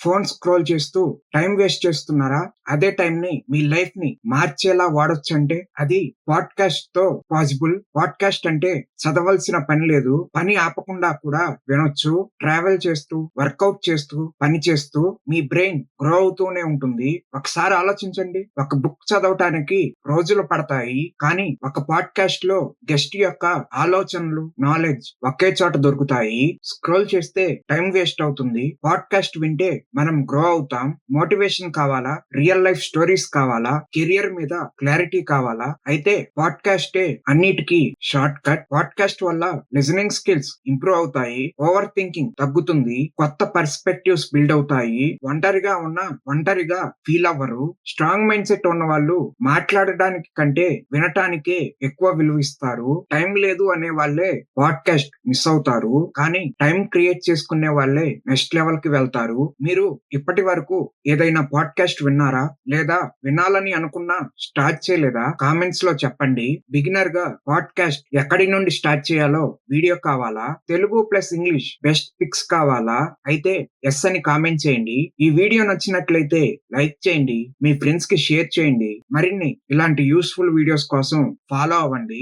Phone scroll చేస్తూ time waste చేస్తున్నారా? అదే టైం ని మీ లైఫ్ ని మార్చేలా వాడొచ్చంటే అది పాడ్కాస్ట్ తో పాసిబుల్. పాడ్కాస్ట్ అంటే చదవాల్సిన పని లేదు. పని ఆపకుండా కూడా వినొచ్చు. ట్రావెల్ చేస్తూ, వర్కౌట్ చేస్తూ, పని చేస్తూ మీ బ్రెయిన్ గ్రో అవుతూనే ఉంటుంది. ఒకసారి ఆలోచించండి. ఒక బుక్ చదవటానికి రోజులు పడతాయి. కానీ ఒక పాడ్కాస్ట్ లో గెస్ట్ యొక్క ఆలోచనలు, నాలెడ్జ్ ఒకే చోట దొరుకుతాయి. స్క్రోల్ చేస్తే టైం వేస్ట్ అవుతుంది. పాడ్కాస్ట్ వింటే మనం గ్రో అవుతాం. మోటివేషన్ కావాలా? రియల్ లైఫ్ స్టోరీస్ కావాలా? కెరియర్ మీద క్లారిటీ కావాలా? అయితే పాడ్కాస్టే అన్నిటికీ షార్ట్ కట్. పాడ్కాస్ట్ వల్ల లిజనింగ్ స్కిల్స్ ఇంప్రూవ్ అవుతాయి. ఓవర్ థింకింగ్ తగ్గుతుంది. కొత్త పర్స్పెక్టివ్స్ బిల్డ్ అవుతాయి. ఒంటరిగా ఫీల్ అవ్వరు. స్ట్రాంగ్ మైండ్ సెట్ ఉన్న వాళ్ళు మాట్లాడడానికి కంటే వినటానికే ఎక్కువ విలువ ఇస్తారు. టైం లేదు అనే వాళ్ళే పాడ్కాస్ట్ మిస్ అవుతారు. కానీ టైం క్రియేట్ చేసుకునే వాళ్ళే నెక్స్ట్ లెవెల్ కి వెళ్తారు. మీరు ఇప్పటి వరకు ఏదైనా పాడ్కాస్ట్ విన్నారా? లేదా వినాలని అనుకున్నా స్టార్ట్ చేయలేదా? కామెంట్స్ లో చెప్పండి. బిగినర్ గా పాడ్కాస్ట్ ఎక్కడి నుండి స్టార్ట్ చేయాలో వీడియో కావాలా? Telugu plus English best picks కావాలా? అయితే ఎస్ అని కామెంట్ చేయండి. ఈ వీడియో నచ్చినట్లయితే లైక్ చేయండి. మీ ఫ్రెండ్స్ కి షేర్ చేయండి. మరిన్ని ఇలాంటి యూస్ఫుల్ వీడియోస్ కోసం ఫాలో అవ్వండి.